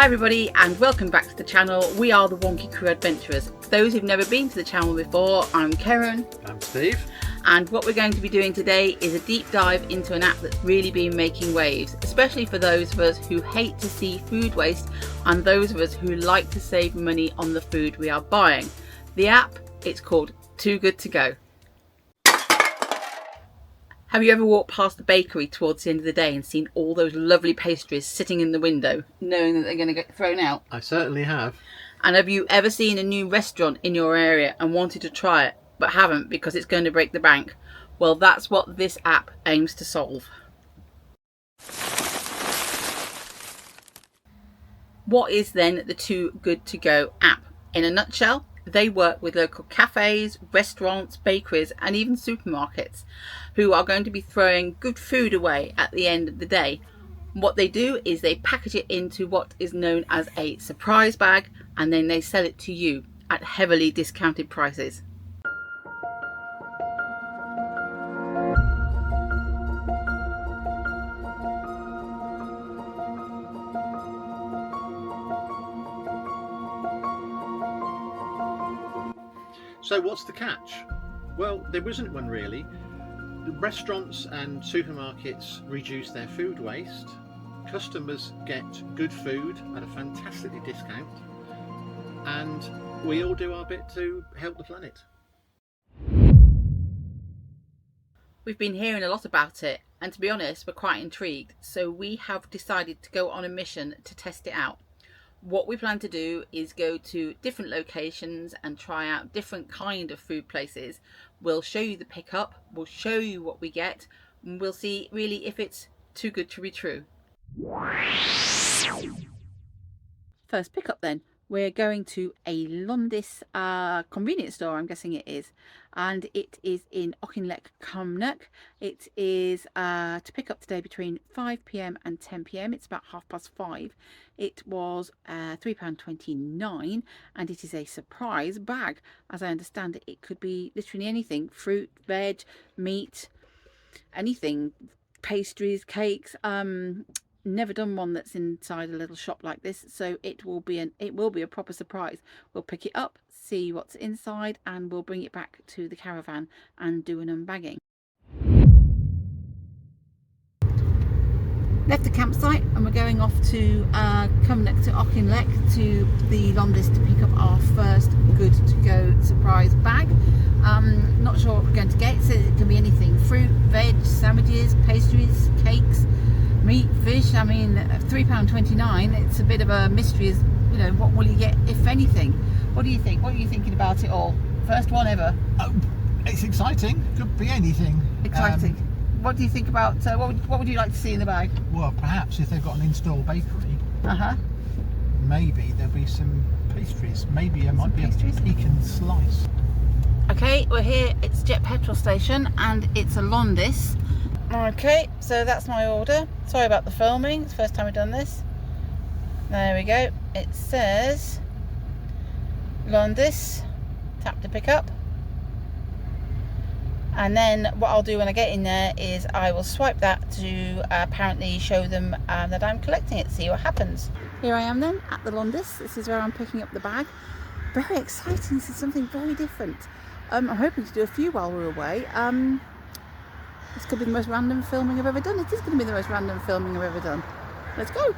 Hi everybody and welcome back to the channel. We are the Wonky Crew Adventurers. For those who've never been to the channel before, I'm Karen. I'm Steve. And what we're going to be doing today is a deep dive into an app that's really been making waves, especially for those of us who hate to see food waste and those of us who like to save money on the food we are buying. The app, it's called Too Good To Go. Have you ever walked past the bakery towards the end of the day and seen all those lovely pastries sitting in the window, knowing that they're going to get thrown out? I certainly have. And have you ever seen a new restaurant in your area and wanted to try it, but haven't because it's going to break the bank? Well, that's what this app aims to solve. What is then the Too Good To Go app? In a nutshell, they work with local cafes, restaurants, bakeries and even supermarkets who are going to be throwing good food away at the end of the day. What they do is they package it into what is known as a surprise bag and then they sell it to you at heavily discounted prices. So what's the catch? Well, there isn't one really. The restaurants and supermarkets reduce their food waste. Customers get good food at a fantastic discount. And we all do our bit to help the planet. We've been hearing a lot about it and to be honest, we're quite intrigued. So we have decided to go on a mission to test it out. What we plan to do is go to different locations and try out different kind of food places. We'll show you the pickup, we'll show you what we get, and we'll see really if it's too good to be true. First pickup then. We're going to a Londis convenience store, I'm guessing it is, and it is in Auchinleck, Cumnock. It is to pick up today between 5 p.m. and 10 p.m. It's about 5:30. It was £3.29 and it is a surprise bag. As I understand it, it could be literally anything: fruit, veg, meat, anything, pastries, cakes. Never done one that's inside a little shop like this, so it will be a proper surprise. We'll pick it up, see what's inside, and we'll bring it back to the caravan and do an unbagging. Left the campsite and we're going off to Cumnock to Auchinleck to the Londis to pick up our first good to go surprise bag. Not sure what we're going to get. It says it can be anything: fruit, veg, sandwiches, pastries, cakes, meat, fish. I mean, £3.29, it's a bit of a mystery as, you know, what will you get if anything. What do you think? What are you thinking about it all? First one ever. Oh, it's exciting. Could be anything. Exciting. What do you think about, what would you like to see in the bag? Well, perhaps if they've got an in-store bakery, maybe there'll be some pastries. Maybe there might be a pecan slice. Okay, we're here. It's Jet Petrol Station and it's a Londis. Okay, so that's my order. Sorry about the filming, it's the first time we've done this. There we go. It says Londis. Tap to pick up. And then what I'll do when I get in there is I will swipe that to apparently show them that I'm collecting it, see what happens. Here I am then at the Londis. This is where I'm picking up the bag. Very exciting. This is something very different. I'm hoping to do a few while we're away. This could be the most random filming I've ever done. It is going to be the most random filming I've ever done. Let's go.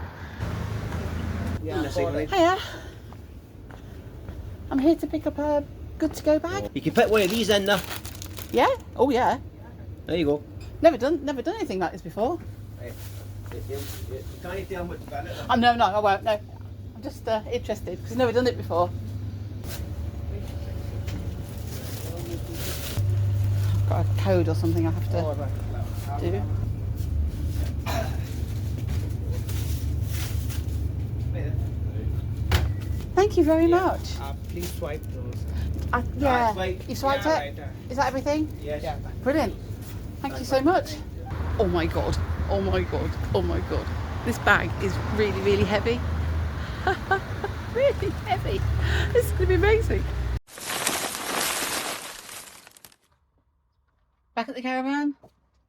Hiya. I'm here to pick up a good to go bag. You can put one of these in there. Yeah? Oh yeah. There you go. Never done anything like this before. Can you tell them what to put it in? Oh, no, I won't. No, I'm just interested because I've never done it before. I've got a code or something I have to do. Thank you very much. Please swipe those. Yeah, Swipe. you swiped Yeah, it? right there. Is that everything? Yes. Yeah. Brilliant. Thank you so much. Oh my god. Oh my god. Oh my god. This bag is really, really heavy. Really heavy. This is going to be amazing. Back at the caravan.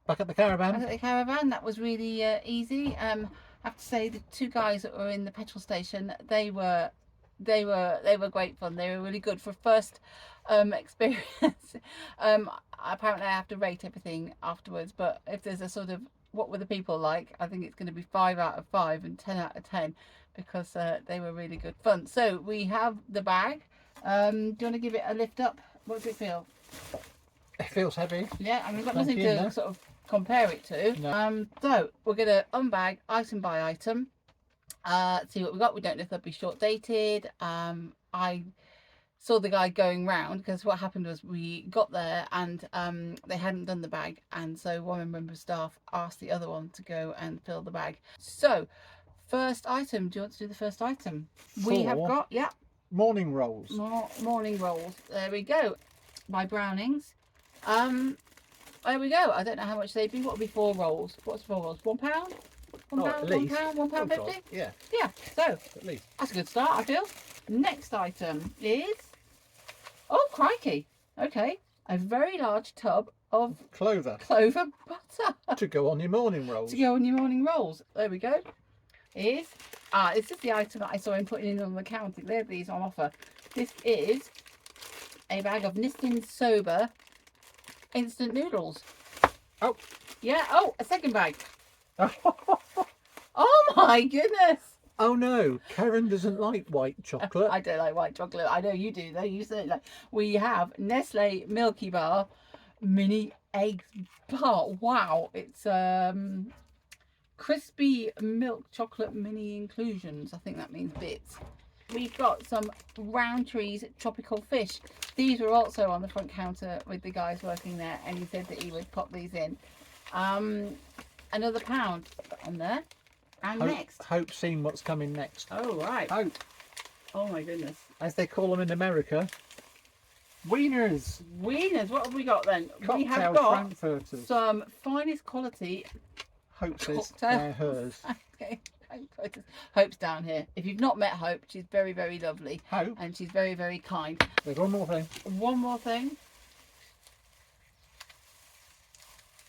Back at the caravan. Back at the caravan. That was really easy. have to say the two guys that were in the petrol station, they were great fun. They were really good for first experience. Apparently I have to rate everything afterwards, but if there's a sort of what were the people like, I think it's going to be 5 out of 5 and 10 out of 10 because they were really good fun. So we have the bag. Do you want to give it a lift up? What does it feel? It feels heavy. Yeah, I mean, we've got nothing to sort of compare it to. No. So we're going to unbag item by item. See what we got. We don't know if they'll be short dated. I saw the guy going round because what happened was we got there and they hadn't done the bag, and so one member of staff asked the other one to go and fill the bag. So first item, do you want to do the first item? We have got, yeah, morning rolls. Morning rolls. There we go. By Brownings. There we go. I don't know how much they'd be. What would be 4 rolls? What's 4 rolls? £1? £1.50? Yeah. Yeah, so At least. that's a good start, I feel. Next item is, oh crikey, okay, a very large tub of Clover. clover butter To go on your morning rolls. to go on your morning rolls. There we go. This is the item that I saw him putting in on the counter. There, these on offer. This is a bag of Nissin Soba instant noodles. Oh. Yeah. Oh, a second bag. Oh my goodness. Oh no, Karen doesn't like white chocolate. I don't like white chocolate. I know you do though. You certainly like. We have Nestle Milky Bar mini egg bar. Wow, it's crispy milk chocolate mini inclusions. I think that means bits. We've got some Roundtree's tropical fish. These were also on the front counter with the guys working there, and he said that he would pop these in. Another pound on there. And next. Hope's seen what's coming next. Oh, right. Hope. Oh, my goodness. As they call them in America. Wieners. Wieners. What have we got then? Cocktail We have got frankfurters. some finest quality. Hope says cocktail. they're hers. Okay. Hope's down here. If you've not met Hope, she's very, very lovely. Hope. And she's very, very kind. There's one more thing. One more thing.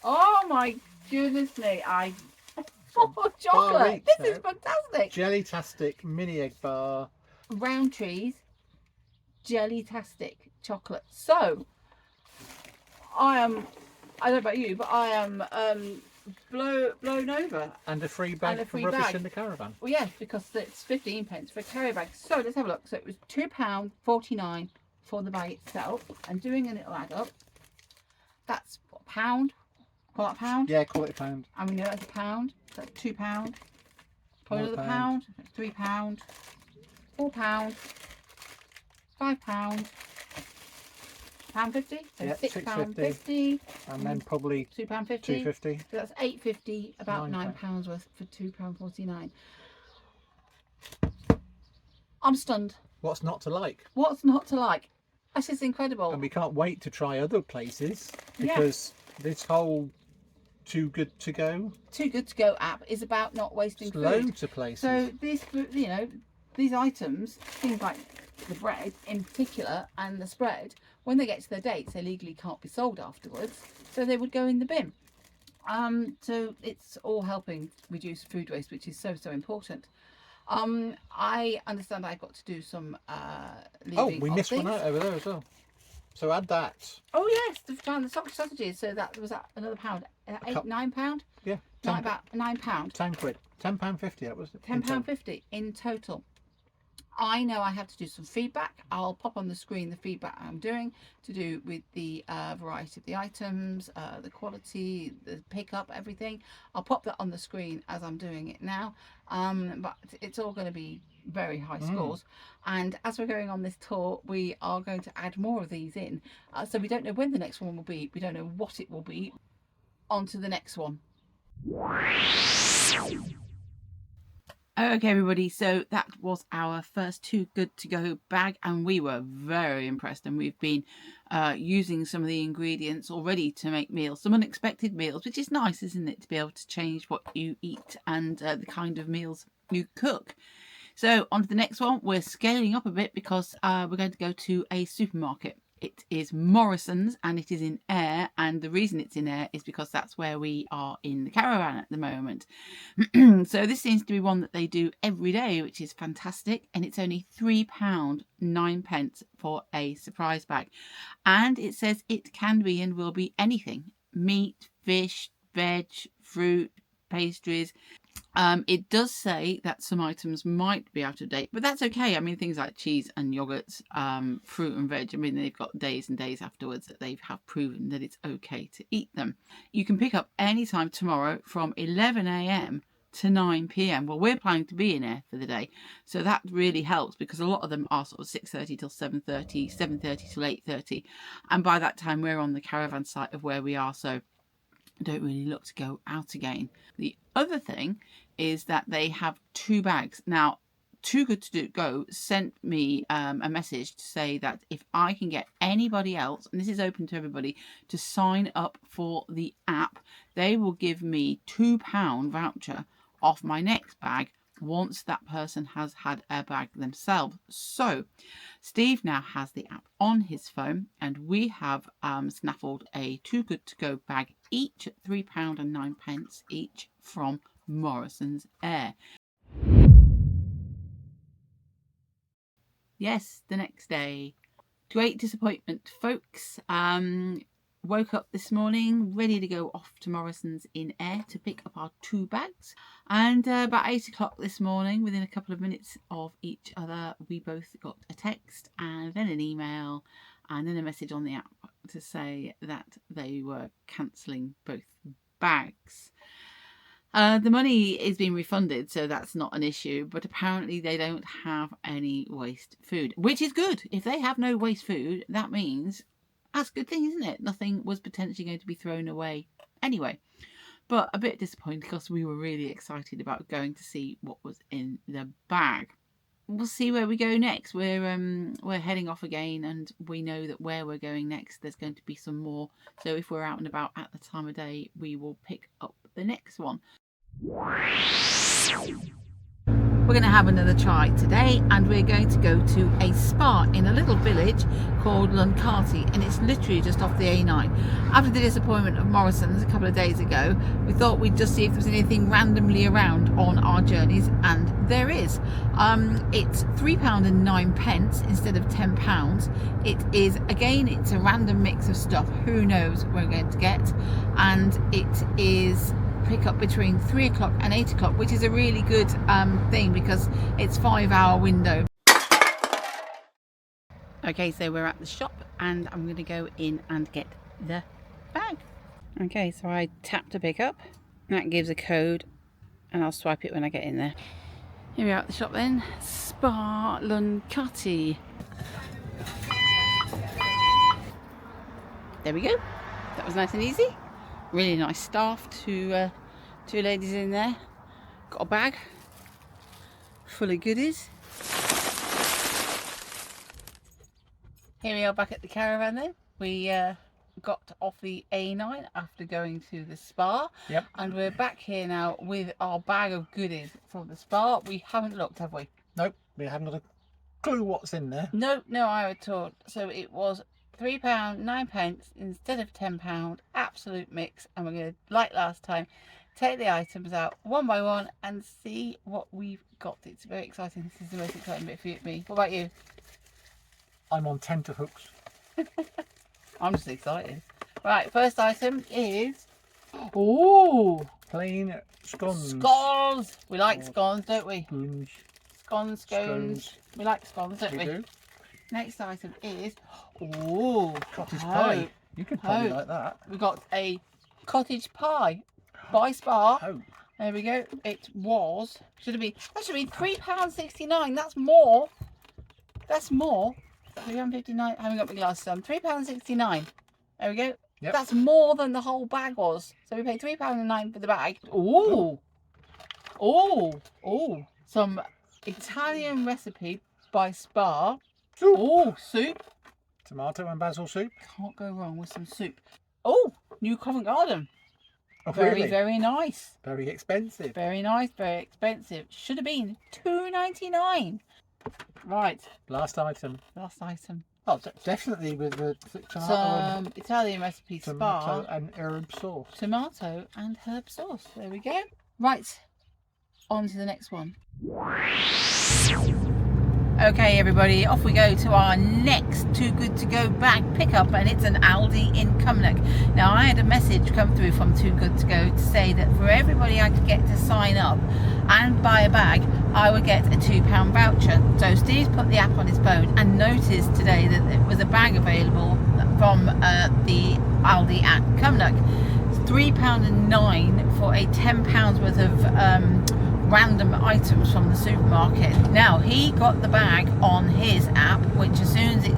Oh, my goodness me. Oh, chocolate. This is fantastic. Jelly-tastic mini egg bar. Roundtree's Jelly-tastic chocolate. So, I don't know about you, but I am blown over. And a free bag for rubbish in the caravan. Well, yes, because it's 15p for a carry bag. So let's have a look. So it was £2.49 for the bag itself. And doing a little add up, that's what, a pound? Call that a pound? Yeah, call it a pound. And we know that's a pound. So that's £2. Probably More another pound. £3, £4, £5, £1.50. So Yeah, £6.50. And then probably £2.50. £2.50. So that's £8.50, about £9. £9 worth for £2.49. I'm stunned. What's not to like? What's not to like? That's just incredible. And we can't wait to try other places because this whole Too Good To Go. Too Good To Go app is about not wasting food. Loads of places. So these, these items, things like the bread in particular and the spread, when they get to their dates, they legally can't be sold afterwards, so they would go in the bin. So it's all helping reduce food waste, which is so important. I understand I've got to do some leaving. Oh, we missed one out over there as well. So add that. Oh yes, the sausages. So that was another pound. £9? Yeah. About £9. £10. £10.50. That was it. £10.50 in total. I know I have to do some feedback. I'll pop on the screen the feedback I'm doing to do with the variety of the items, the quality, the pickup, everything. I'll pop that on the screen as I'm doing it now. But it's all going to be very high scores. And as we're going on this tour, we are going to add more of these in. So we don't know when the next one will be. We don't know what it will be. On to the next one. Okay, everybody, so that was our first Too Good To Go bag, and we were very impressed, and we've been using some of the ingredients already to make meals, some unexpected meals, which is nice, isn't it, to be able to change what you eat and the kind of meals you cook. So on to the next one. We're scaling up a bit because we're going to go to a supermarket. It is Morrisons and it is in Ayr, and the reason it's in Ayr is because that's where we are in the caravan at the moment. So this seems to be one that they do every day, which is fantastic, and it's only £3.09 for a surprise bag. And it says it can be and will be anything: meat, fish, veg, fruit, pastries. It does say that some items might be out of date, but that's okay. I mean, things like cheese and yogurts, fruit and veg, I mean, they've got days and days afterwards that they have proven that it's okay to eat them. You can pick up anytime tomorrow from 11 a.m. to 9 p.m. Well, we're planning to be in there for the day, so that really helps, because a lot of them are sort of 6:30 till 7:30, 7:30 till 8:30, and by that time we're on the caravan site of where we are, so don't really look to go out again. The other thing is that they have 2 bags. Now, Too Good To Go sent me a message to say that if I can get anybody else, and this is open to everybody, to sign up for the app, they will give me £2 voucher off my next bag once that person has had a bag themselves. So Steve now has the app on his phone, and we have snaffled a Too Good To Go bag each at £3.09 each from Morrisons Ayr. Yes, the next day. Great disappointment, folks. Woke up this morning ready to go off to Morrisons in Ayr to pick up our 2 bags, and about 8 o'clock this morning, within a couple of minutes of each other, we both got a text and then an email and then a message on the app to say that they were cancelling both bags. The money is being refunded, so that's not an issue, but apparently they don't have any waste food, which is good. If they have no waste food, that means that's a good thing, isn't it? Nothing was potentially going to be thrown away anyway. But a bit disappointed, because we were really excited about going to see what was in the bag. We'll see where we go next. We're heading off again, and we know that where we're going next, there's going to be some more. So if we're out and about at the time of day, we will pick up the next one. We're going to have another try today, and we're going to go to a spa in a little village called Londis, and it's literally just off the A9. After the disappointment of Morrisons a couple of days ago, we thought we'd just see if there was anything randomly around on our journeys, and there is. It's £3.09 instead of £10. It is, again, it's a random mix of stuff. Who knows what we're going to get, and it is pick up between 3 o'clock and 8 o'clock, which is a really good thing, because it's 5-hour window. Okay, so we're at the shop and I'm going to go in and get the bag. Okay, so I tap to pick up. That gives a code and I'll swipe it when I get in there. Here we are at the shop then. Spa Londis. There we go. That was nice and easy. Really nice staff. Two ladies in there. Got a bag full of goodies. Here we are back at the caravan then. We got off the A9 after going to the spa. Yep. And we're back here now with our bag of goodies from the spa. We haven't looked, have we? Nope, we haven't got a clue what's in there. No, I was told. So it was £3.09 instead of £10. Absolute mix. And we're going to, like last time, take the items out one by one and see what we've got. It's very exciting. This is the most exciting bit for me. What about you? I'm on tenterhooks. I'm just excited. Right, first item is, ooh, Plain scones. scones. We like scones, don't we? Scones. Scones. We like scones, don't we? We do. Next item is, ooh, Cottage hope. pie. You could probably Hope. like that. We got a cottage pie by Spa. Oh, There we go. It was, that should have been £3.69. That's more. That's more. £3.59. I haven't got my glasses on. £3.69. There we go. Yep. That's more than the whole bag was. So we paid £3.09 for the bag. Ooh. Ooh. Ooh. Some Italian recipe by Spa. soup. Ooh, soup. Tomato and basil soup. Can't go wrong with some soup. Oh, New Covent Garden. Oh, Very, really? very nice. Very expensive. Very nice, very expensive. Should have been £2.99. Right, Last item. last item. Oh, definitely with the tomato some Italian recipe tomato spa, and herb sauce. tomato and herb sauce. There we go. Right, on to the next one. Okay everybody, off we go to our next Too Good To Go bag pickup, and it's an Aldi in Cumnock. Now I had a message come through from Too Good To Go to say that for everybody I could get to sign up and buy a bag, I would get a £2 voucher. So Steve's put the app on his phone and noticed today that there was a bag available from the Aldi at Cumnock. It's £3.09 for a £10 worth of random items from the supermarket. Now he got the bag on his app, which as soon as it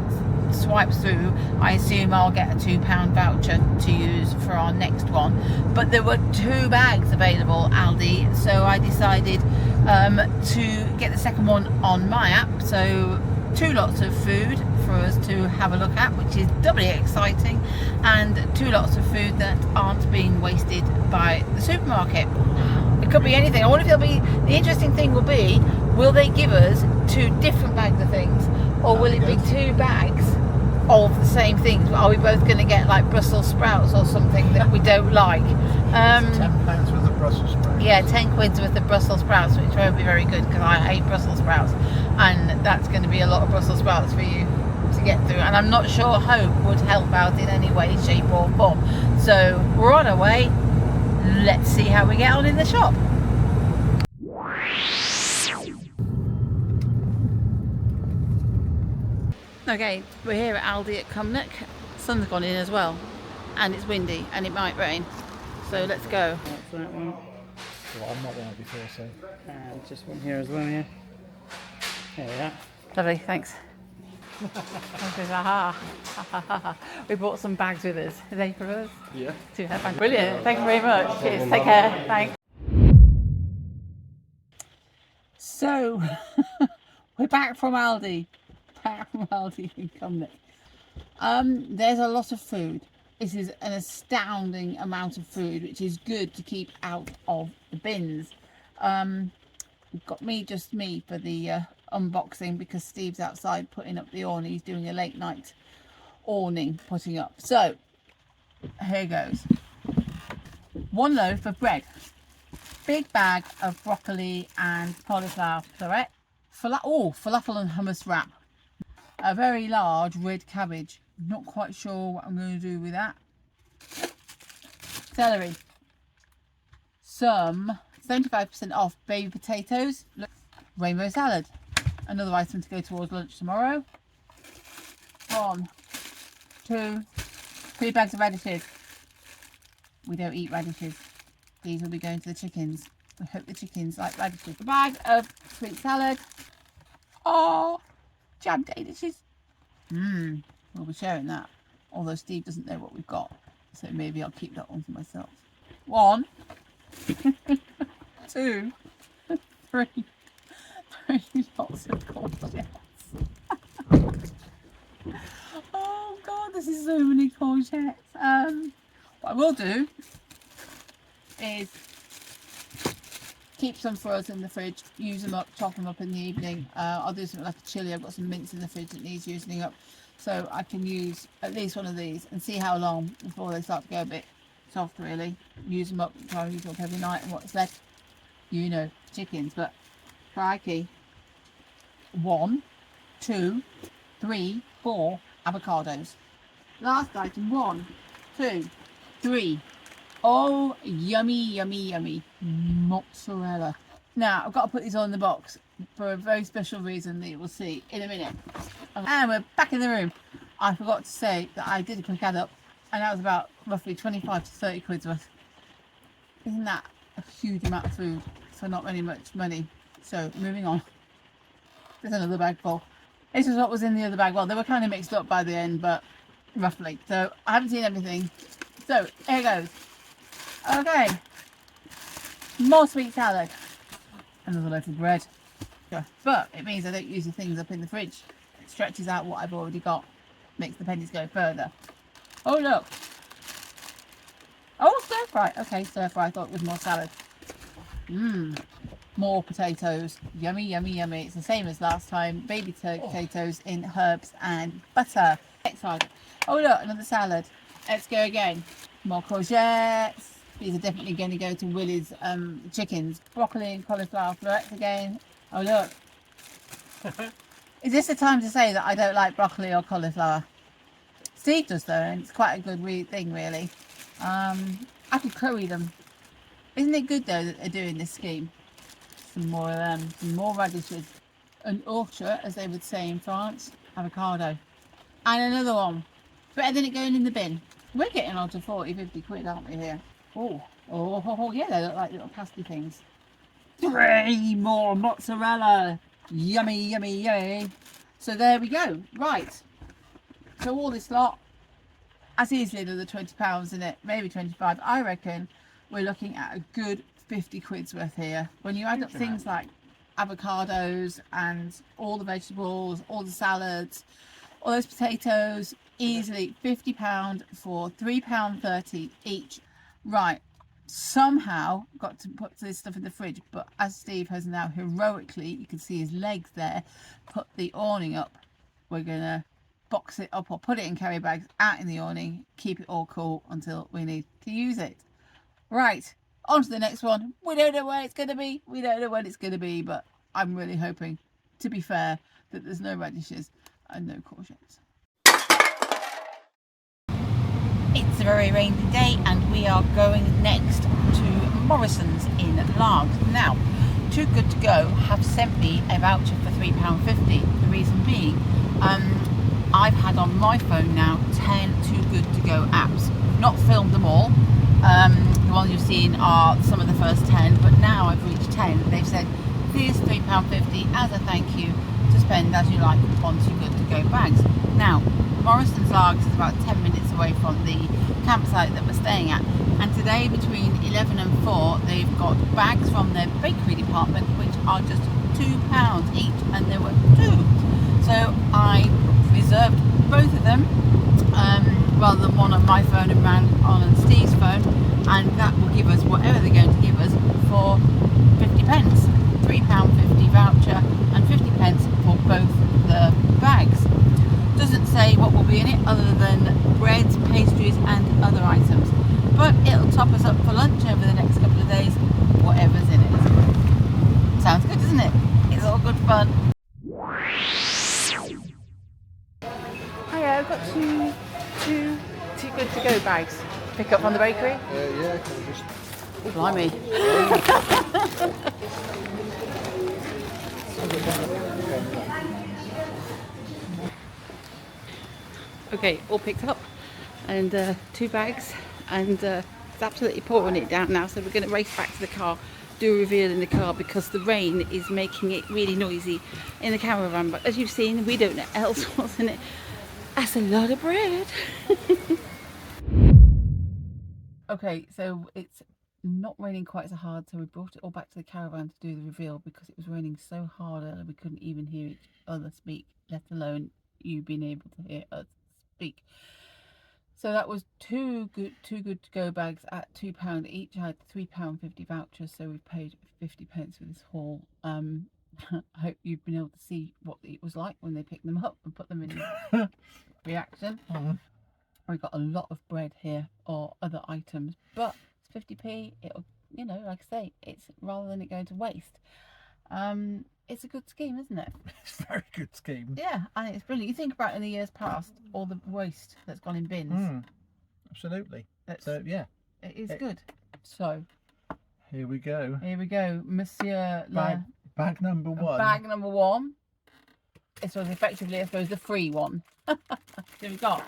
swipes through, I assume I'll get a £2 voucher to use for our next one. But there were 2 bags available, Aldi, so I decided to get the second one on my app. So 2 lots of food for us to have a look at, which is doubly exciting, and 2 lots of food that aren't being wasted by the supermarket. It could be anything. I wonder if there'll be, the interesting thing will be, will they give us 2 different bags of things, or will it be 2 bags of the same things? Are we both going to get like Brussels sprouts or something that we don't like? £10 worth of Brussels sprouts. Yeah, 10 quid's worth of Brussels sprouts, which won't be very good because I hate Brussels sprouts, and that's going to be a lot of Brussels sprouts for you to get through, and I'm not sure Hope would help out in any way, shape or form. So we're on our way. Let's see how we get on in the shop. Okay, we're here at Aldi at Cumnock. Sun's gone in as well, and it's windy and it might rain, so let's go. That's that one. Well, I've not done it before, so. And just one here as well, yeah. There we are. Lovely, thanks. We brought some bags with us. Are they for us? Yeah. Brilliant. Thank you very much. Cheers. Take care. Thanks. So, we're back from Aldi. In Cumnock. There's a lot of food. This is an astounding amount of food, which is good to keep out of the bins. We've got just me for the unboxing, because Steve's outside putting up the awning. He's doing a late night awning putting up. So here goes. 1 loaf of bread, big bag of broccoli and cauliflower puree, falafel and hummus wrap, a very large red cabbage. Not quite sure what I'm going to do with that. Celery, some 75% off baby potatoes, rainbow salad, another item to go towards lunch tomorrow. 1, 2, 3 bags of radishes. We don't eat radishes. These will be going to the chickens. I hope the chickens like radishes. A bag of sweet salad. Oh, jam danishes. We'll be sharing that. Although Steve doesn't know what we've got, so maybe I'll keep that one for myself. 1, 2, 3 lots of courgettes. Oh god, this is so many courgettes. What I will do is keep some for us in the fridge, use them up, chop them up in the evening. I'll do something like a chilli. I've got some mince in the fridge that needs using up, so I can use at least one of these and see how long before they start to go a bit soft. Really use them up, try and use them up every night, and what's left, you know, chickens. But crikey, 1, 2, 3, 4 avocados. Last item, 1, 2, 3. Oh, yummy, yummy, yummy mozzarella. Now I've got to put these all in the box for a very special reason that you will see in a minute. And we're back in the room. I forgot to say that I did a quick add up, and that was about roughly 25 to 30 quid's worth. Isn't that a huge amount of food for not very much money? So moving on. There's another bag full. This is what was in the other bag. Well, they were kind of mixed up by the end, but roughly. So I haven't seen everything. So here goes. Okay. More sweet salad. Another loaf of bread. But it means I don't use the things up in the fridge. It stretches out what I've already got. Makes the pennies go further. Oh look. Oh, stir fry. Okay, stir fry. I thought it was more salad. More potatoes. Yummy, yummy, yummy. It's the same as last time. Baby potatoes in herbs and butter. Next one. Oh look, another salad. Let's go again. More courgettes. These are definitely going to go to Willie's chickens. Broccoli and cauliflower florets again. Oh look. Is this the time to say that I don't like broccoli or cauliflower? Steve does though, and it's quite a good thing really. I could curry them. Isn't it good though that they're doing this scheme? Some more radishes. An orchard, as they would say in France. Avocado. And another one. Better than it going in the bin. We're getting on to 40, 50 quid, aren't we here? Oh, yeah, they look like little pasty things. 3 more mozzarella. Yummy, yummy, yummy. So there we go. Right. So all this lot, as easily another £20 in it, maybe 25. I reckon we're looking at a good 50 quid's worth here. When you add up things like avocados and all the vegetables, all the salads, all those potatoes, easily £50 for £3.30 each. Right, somehow got to put this stuff in the fridge, but as Steve has now heroically, you can see his legs there, put the awning up. We're gonna box it up or put it in carry bags out in the awning, keep it all cool until we need to use it. Right, on to the next one. We don't know where it's going to be. We don't know when it's going to be, but I'm really hoping, to be fair, that there's no radishes and no courgettes. It's a very rainy day and we are going next to Morrisons in Largs. Now, Too Good To Go have sent me a voucher for £3.50. The reason being, I've had on my phone now 10 Too Good To Go apps. Not filmed them all. The ones you've seen are some of the first 10, but now I've reached 10. They've said, here's £3.50 as a thank you to spend as you like on Too Good To Go bags. Now, Morrisons Largs is about 10 minutes away from the campsite that we're staying at, and today between 11 and 4 they've got bags from their bakery department which are just £2 each, and there were 2. So I reserved both of them, rather than one on my phone and one on Steve's phone, and that will give us whatever they're going to give us for 50 pence. £3.50 voucher and 50 pence for both the bags. Doesn't say what will be in it other than breads, pastries and other items, but it'll top us up for lunch over the next couple of days, whatever's in it. Sounds good, doesn't it? It's all good fun. Hiya, I've got two Too Good To Go bags. Pick up from the bakery? Yeah, can we just... Oh, blimey. Okay, all picked up, and 2 bags, and it's absolutely pouring it down now, so we're going to race back to the car, do a reveal in the car, because the rain is making it really noisy in the caravan. But as you've seen, we don't know else what's in it. That's a lot of bread. Okay, so it's not raining quite so hard, so we brought it all back to the caravan to do the reveal, because it was raining so hard earlier we couldn't even hear each other speak, let alone you being able to hear us speak. So that was Too Good To Go bags at £2 each. I had £3.50 vouchers, so we've paid 50 pence for this haul. I hope you've been able to see what it was like when they picked them up and put them in reaction. We've got a lot of bread here or other items, but it's 50p. It'll, you know, like I say, it's rather than it going to waste. It's a good scheme, isn't it? It's a very good scheme. Yeah, I think it's brilliant. You think about in the years past, all the waste that's gone in bins. Absolutely. So yeah, it is good. So here we go. Here we go, Monsieur. Bag number 1. Bag number 1. This was effectively, I suppose, the free one. So we've got.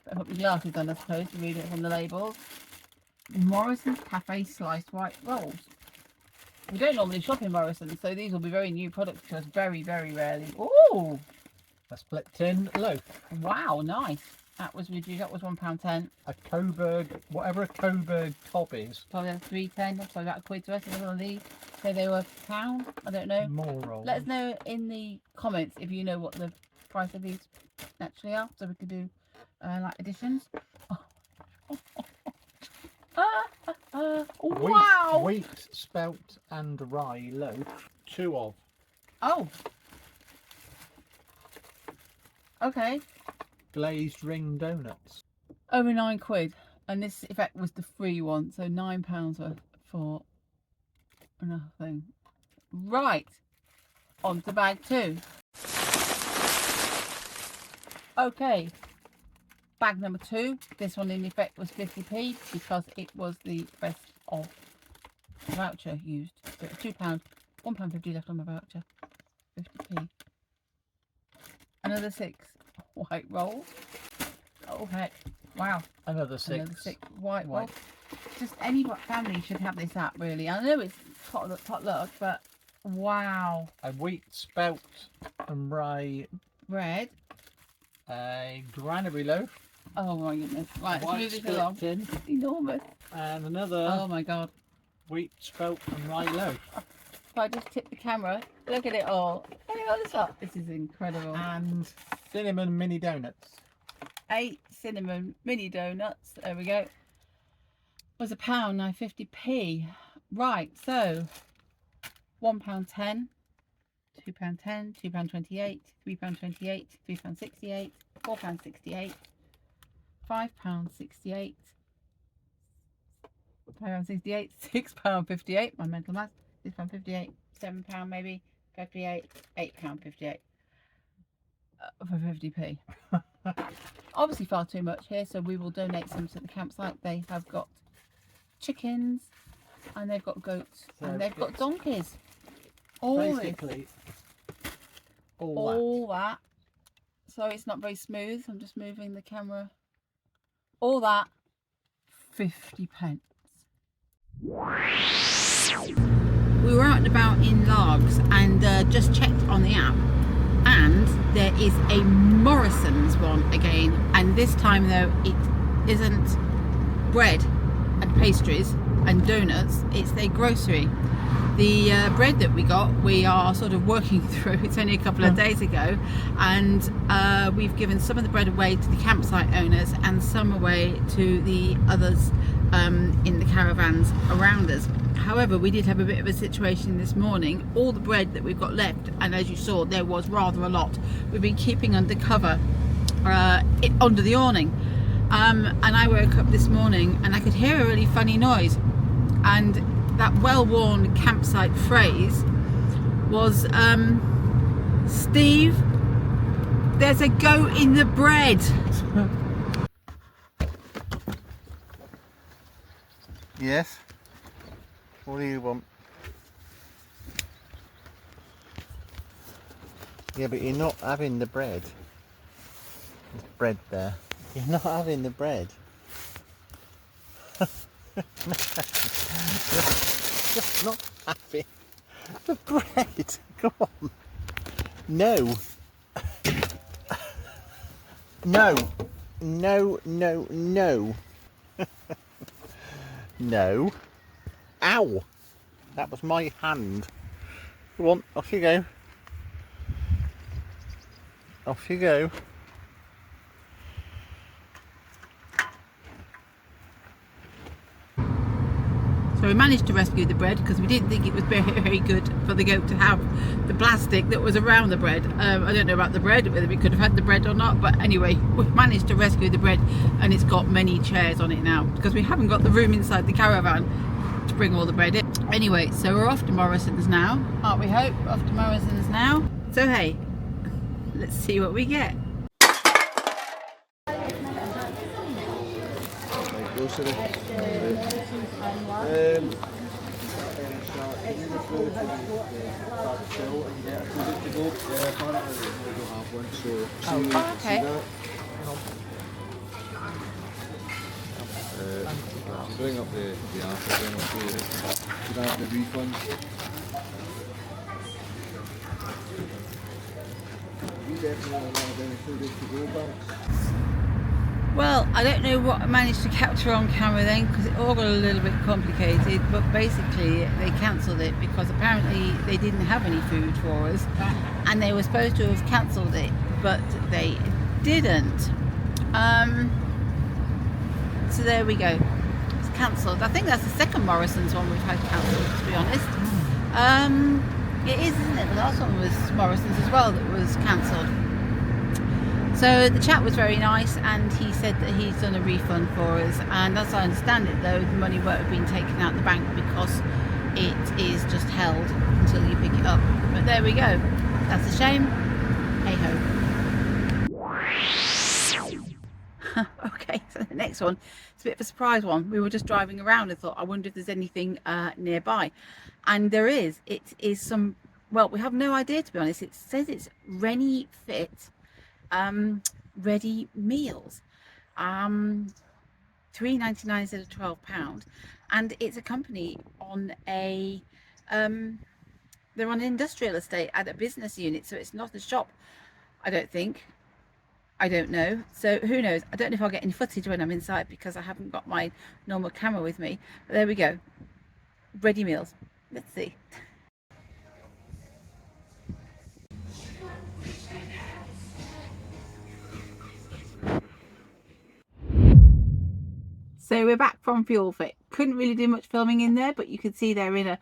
Better put my glasses on, I suppose, to read it from the labels. Morrisons Cafe Sliced White Rolls. We don't normally shop in Morrisons, so these will be very new products to us, very, very rarely. Ooh! A split tin loaf. Wow, nice. That was reduced, that was £1.10. A Coburg, whatever a Coburg top is. Probably £3.10, so about £1 to us. One of these. So they were £1, I don't know. More rolls. Let us know in the comments if you know what the price of these actually are, so we could do like additions. Wow! Wheat, spelt and rye loaf. 2 of. Oh. Okay. Glazed ring donuts. Over £9. And this, in fact, was the free one. So £9 worth for nothing. Right. On to bag 2. Okay. Bag number 2. This one in effect was 50p because it was the best of voucher used. So £2, £1.50 left on my voucher. 50p. Another 6 white rolls. Oh heck! Wow. Another 6. Another 6 white rolls. Just any family should have this app, really. I know it's potluck, but wow. A wheat, spelt and rye Bread. a granary loaf. Oh my goodness! Right, let's White move this split along. tin. Enormous. And another Oh my god! wheat, spelt and rye loaf. If I just tip the camera, look at it all. Hey, all this up. This is incredible. And cinnamon mini donuts. 8 cinnamon mini donuts. There we go. Was £1, now 50p. Right, so £1.10, £2.10, £2.28, £3.28, £3.68, £4.68, £5.68, £5.68, £6.58. My mental math. £6.58, £7 maybe, 58, £8.58 for 50p. Obviously far too much here, so we will donate some to the campsite. They have got chickens and they've got goats and they've got donkeys. Basically, all that. Sorry, it's not very smooth. I'm just moving the camera. All that, 50p. We were out and about in Largs and just checked on the app, and there is a Morrisons one again, and this time though it isn't bread and pastries and donuts, it's their grocery. The bread that we got, we are sort of working through. It's only a couple of days ago, and we've given some of the bread away to the campsite owners and some away to the others in the caravans around us. However, we did have a bit of a situation this morning. All the bread that we've got left, and as you saw, there was rather a lot, we've been keeping under cover under the awning. And I woke up this morning and I could hear a really funny noise, and that well-worn campsite phrase was, Steve, there's a goat in the bread. Yes. What do you want? Yeah, but you're not having the bread. There's bread there. You're not having the bread. You're not having the bread. Come on. No. No. No, no, no. No. Ow! That was my hand. Go on, off you go. Off you go. So we managed to rescue the bread because we didn't think it was very, very good for the goat to have the plastic that was around the bread. I don't know about the bread, whether we could have had the bread or not, but anyway, we've managed to rescue the bread, and it's got many chairs on it now because we haven't got the room inside the caravan to bring all the bread in. Anyway, so we're off to Morrisons now, aren't we, Hope? Off to Morrisons now. So hey, let's see what we get. Oh, okay. Bring up the answer, bring up the refund. You definitely want to include it to go back. Well, I don't know what I managed to capture on camera then because it all got a little bit complicated, but basically they cancelled it because apparently they didn't have any food for us and they were supposed to have cancelled it, but they didn't. So there we go. It's cancelled. I think that's the second Morrisons one we've had cancelled, to be honest. It is, isn't it? The last one was Morrisons as well that was cancelled. So the chap was very nice, and he said that he's done a refund for us, and as I understand it though, the money won't have been taken out of the bank because it is just held until you pick it up. But there we go. That's a shame. Hey ho. Okay, so the next one, it's a bit of a surprise one. We were just driving around and thought, I wonder if there's anything nearby. And there is. It is some, well, we have no idea, to be honest. It says it's Rennie Fit ready meals. $3.99 instead of £12. And it's a company on a, they're on an industrial estate at a business unit. So it's not a shop, I don't think. I don't know, so who knows. I don't know if I'll get any footage when I'm inside because I haven't got my normal camera with me, but there we go. Ready meals. Let's see. So we're back from Fuel Fit. Couldn't really do much filming in there, but you can see they're in a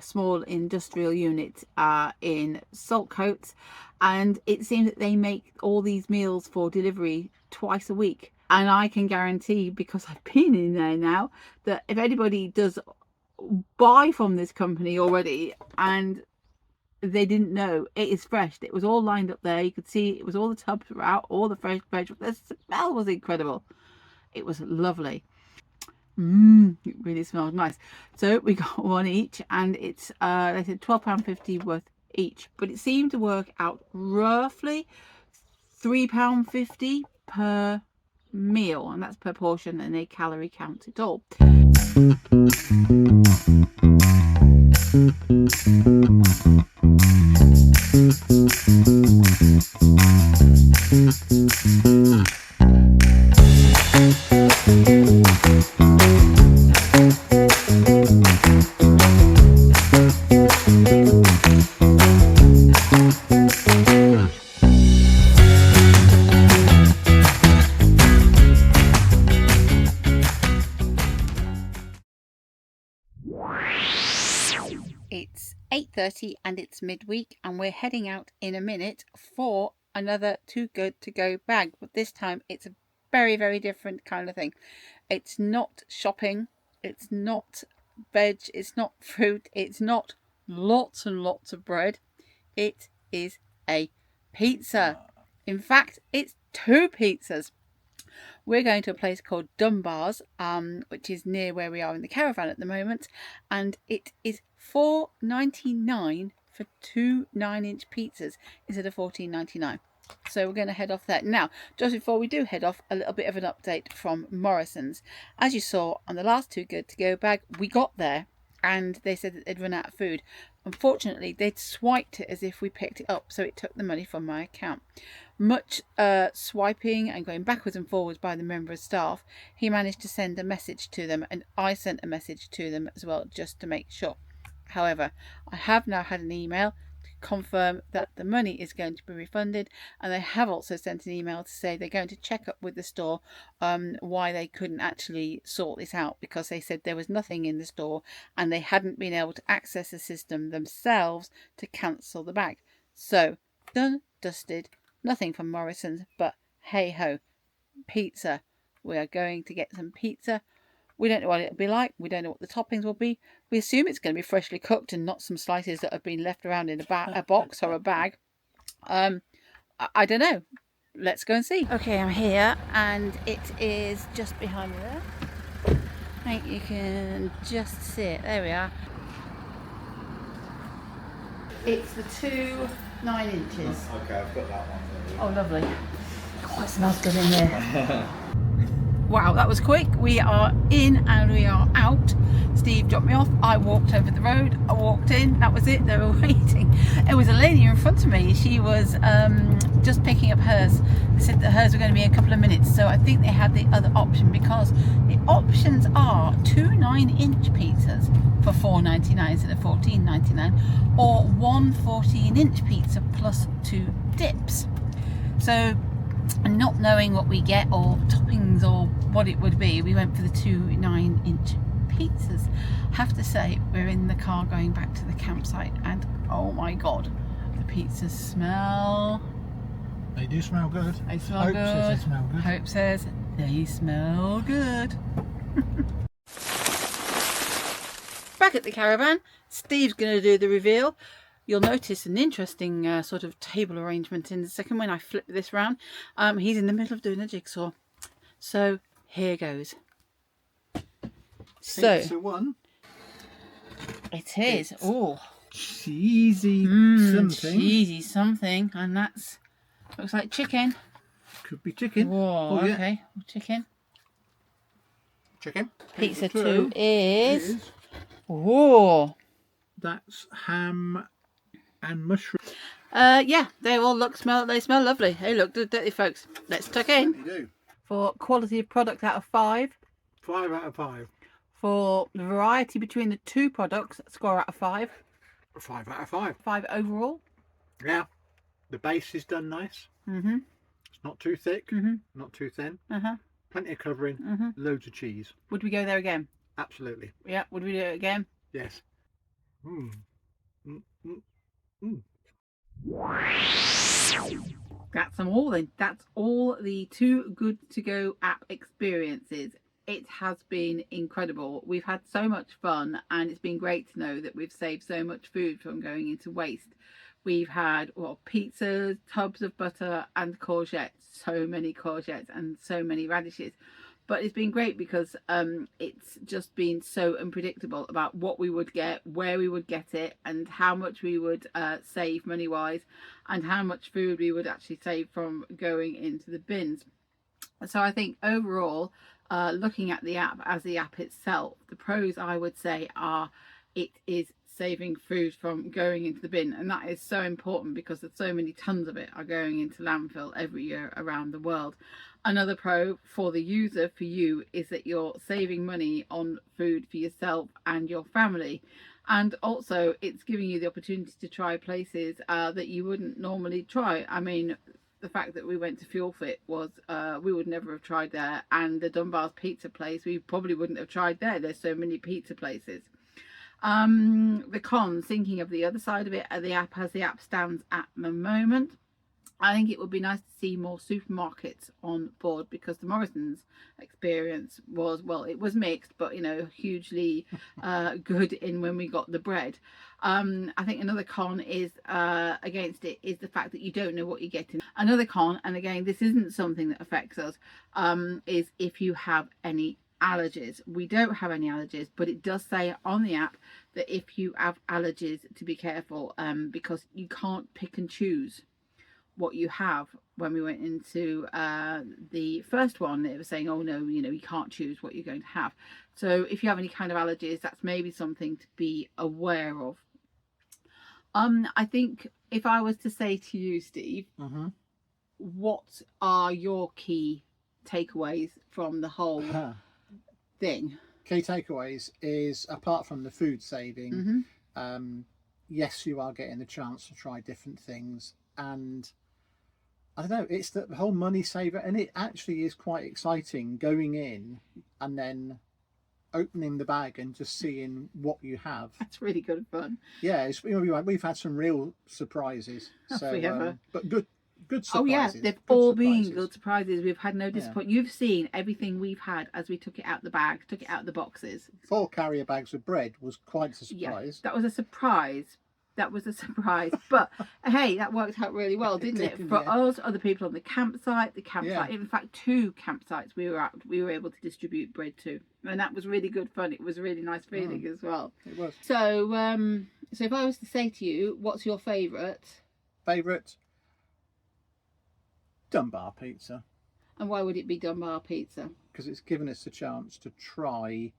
small industrial unit in Saltcoats, and it seems that they make all these meals for delivery twice a week. And I can guarantee, because I've been in there now, that if anybody does buy from this company already and they didn't know, it is fresh. It was all lined up there. You could see it was, all the tubs were out, all the fresh veg. The smell was incredible. It was lovely. It really smelled nice. So we got one each, and it's they said £12.50 worth each, but it seemed to work out roughly £3.50 per meal, and that's per portion, and they calorie count it all. It's 8:30 and it's midweek, and we're heading out in a minute for another Too Good To Go bag, but this time it's a very, very different kind of thing. It's not shopping, it's not veg, it's not fruit, it's not lots and lots of bread. It is a pizza. In fact, it's 2 pizzas. We're going to a place called Dunbar's, which is near where we are in the caravan at the moment, and it is $4.99 for 2 9-inch pizzas instead of $14.99. So we're going to head off there. Now, just before we do head off, a little bit of an update from Morrisons. As you saw on the last Too Good To Go bag, we got there and they said that they'd run out of food. Unfortunately, they'd swiped it as if we picked it up, so it took the money from my account. Much swiping and going backwards and forwards by the member of staff, he managed to send a message to them, and I sent a message to them as well, just to make sure. However, I have now had an email to confirm that the money is going to be refunded, and they have also sent an email to say they're going to check up with the store why they couldn't actually sort this out, because they said there was nothing in the store and they hadn't been able to access the system themselves to cancel the bag. So, done, dusted, nothing from Morrisons, but hey ho, pizza. We are going to get some pizza. We don't know what it'll be like. We don't know what the toppings will be. We assume it's going to be freshly cooked and not some slices that have been left around in a box or a bag. I don't know. Let's go and see. Okay, I'm here and it is just behind me there. I think you can just see it. There we are. It's the 2 9 inches. Okay, I've got that one. Oh, lovely. Oh, it smells good in here. Wow, that was quick. We are in and we are out. Steve dropped me off. I walked over the road. I walked in. That was it. They were waiting. There was a lady in front of me. She was just picking up hers. They said that hers were going to be a couple of minutes. So I think they had the other option, because the options are 2 9-inch pizzas for $4.99 instead of $14.99, or 1 14-inch pizza plus 2 dips. So And not knowing what we get or toppings or what it would be, we went for the 2 9-inch pizzas. I have to say, we're in the car going back to the campsite, and oh my god, the pizzas smell. They do smell good. They smell Hope good. says they smell good. Hope says they smell good. Back at the caravan, Steve's going to do the reveal. You'll notice an interesting sort of table arrangement in the second when I flip this round. He's in the middle of doing a jigsaw. So here goes. So Pizza one. it is. Oh, Cheesy something. cheesy something, and that's looks like chicken. Could be chicken. Whoa, Oh, yeah. okay, chicken. Chicken. Pizza two 2 is. is- Whoa. That's ham and mushroom. Yeah, they all smell lovely. Hey, look, dirty folks. Let's tuck in. You do. For quality of product out of 5. 5 out of 5. For the variety between the two products, score out of 5. 5 out of 5. 5 overall. Yeah. The base is done nice. Mhm. It's not too thick, Mhm. not too thin. Uh-huh. Plenty of covering, Mhm. loads of cheese. Would we go there again? Absolutely. Yeah. Would we do it again? Yes. Mm. Mm, mm, mm. That's them all then. That's all the Too Good To Go app experiences. It has been incredible. We've had so much fun, and it's been great to know that we've saved so much food from going into waste. We've had pizzas, tubs of butter and courgettes, so many courgettes and so many radishes. But it's been great because it's just been so unpredictable about what we would get, where we would get it, and how much we would save money-wise, and how much food we would actually save from going into the bins. So I think overall, looking at the app as the app itself, the pros I would say are it is saving food from going into the bin, and that is so important because there's so many tons of it are going into landfill every year around the world. Another pro for the user, for you, is that you're saving money on food for yourself and your family, and also it's giving you the opportunity to try places that you wouldn't normally try. I mean, the fact that we went to Fuel Fit was we would never have tried there, and the Dunbar's pizza place, we probably wouldn't have tried there. There's so many pizza places. The cons, thinking of the other side of it, the app as the app stands at the moment, I think it would be nice to see more supermarkets on board, because the Morrisons experience was, well, it was mixed, but hugely good in when we got the bread. I think another con is against it is the fact that you don't know what you're getting. Another con, and again this isn't something that affects us, is if you have any allergies. We don't have any allergies, but it does say on the app that if you have allergies, to be careful, because you can't pick and choose what you have. When we went into the first one, it was saying, oh no, you can't choose what you're going to have. So if you have any kind of allergies, that's maybe something to be aware of. I think if I was to say to you, Steve, what are your key takeaways from the whole thing? Key takeaways is, apart from the food saving, yes, you are getting the chance to try different things, and I don't know, it's the whole money saver, and it actually is quite exciting going in and then opening the bag and just seeing what you have. That's really good fun. Yeah, it's, we've had some real surprises. Have we ever? But good surprises. Oh yeah, they've all been good surprises. We've had no disappointment. You've seen everything we've had as we took it out the bag, took it out the boxes. 4 carrier bags of bread was quite a surprise. Yeah, that was a surprise. But hey, that worked out really well, didn't it? For us, other people on the campsite. In fact, 2 campsites we were able to distribute bread to, and that was really good fun. It was a really nice feeling as well. It was. So so if I was to say to you, what's your favourite? Dunbar pizza. And why would it be Dunbar pizza? Because it's given us a chance to try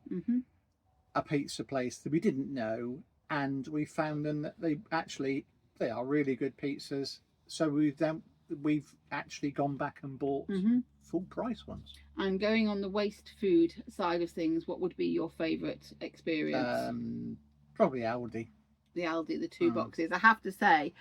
a pizza place that we didn't know, and we found them that they are really good pizzas. So we've actually gone back and bought full price ones. And going on the waste food side of things, what would be your favourite experience? Probably Aldi. the Aldi, the two boxes. I have to say,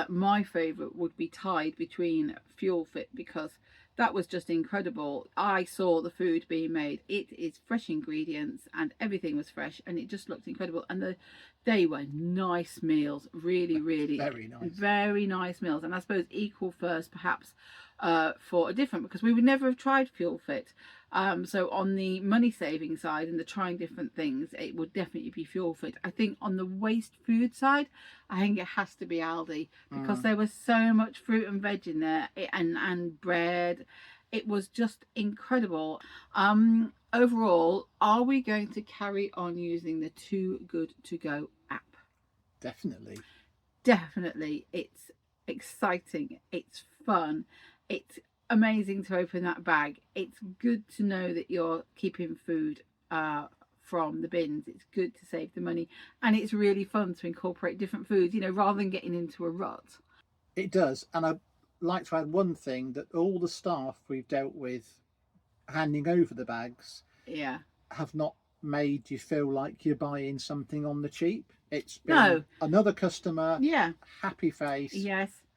my favourite would be tied between Fuel Fit, because that was just incredible. I saw the food being made. It is fresh ingredients and everything was fresh, and it just looked incredible. And they were nice meals, really, really very nice meals. And I suppose Equal First perhaps for a different, because we would never have tried Fuel Fit. So on the money saving side and the trying different things, it would definitely be Fuel Fit. I think on the waste food side, I think it has to be Aldi, because there was so much fruit and veg in there, and bread. It was just incredible. Overall, are we going to carry on using the Too Good To Go app? Definitely. It's exciting, it's fun, it's amazing to open that bag. It's good to know that you're keeping food from the bins. It's good to save the money, and it's really fun to incorporate different foods, you know, rather than getting into a rut. It does. And I'd like to add one thing, that all the staff we've dealt with handing over the bags have not made you feel like you're buying something on the cheap. It's been another customer, happy face,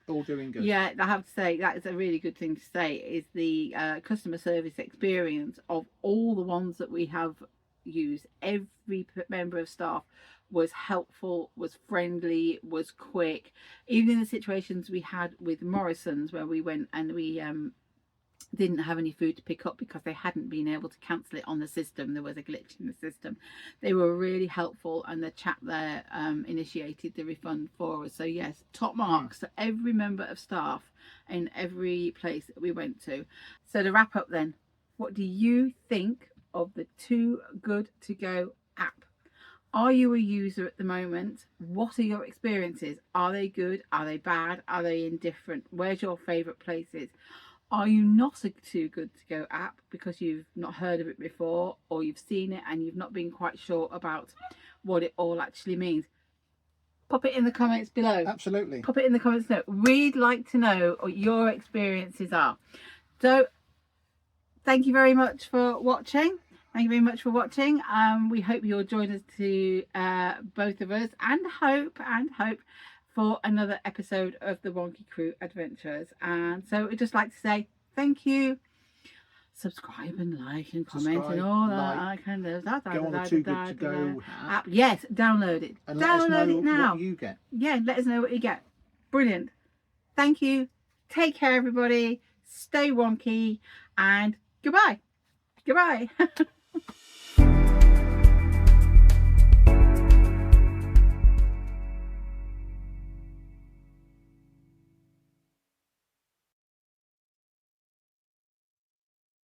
all doing good. Yeah, I have to say that is a really good thing to say, is the customer service experience of all the ones that we have used. Every member of staff was helpful, was friendly, was quick. Even in the situations we had with Morrisons, where we went and we didn't have any food to pick up because they hadn't been able to cancel it on the system. There was a glitch in the system. They were really helpful, and the chap there initiated the refund for us. So yes, top marks to every member of staff in every place that we went to. So to wrap up then, what do you think of the Too Good To Go app? Are you a user at the moment? What are your experiences? Are they good? Are they bad? Are they indifferent? Where's your favourite places? Are you not a Too Good To Go app because you've not heard of it before, or you've seen it and you've not been quite sure about what it all actually means? Pop it in the comments below. Absolutely. Pop it in the comments below. We'd like to know what your experiences are. So thank you very much for watching. Thank you very much for watching. We hope you'll join us to both of us, and hope for another episode of the Wonky Crew Adventures. And so we'd just like to say thank you. Subscribe and like and comment and all that kind of stuff. Go on the Too Good To Go app. Yes, download it. And download it now. What you get. Yeah, let us know what you get. Brilliant. Thank you. Take care, everybody. Stay wonky, and goodbye. Goodbye.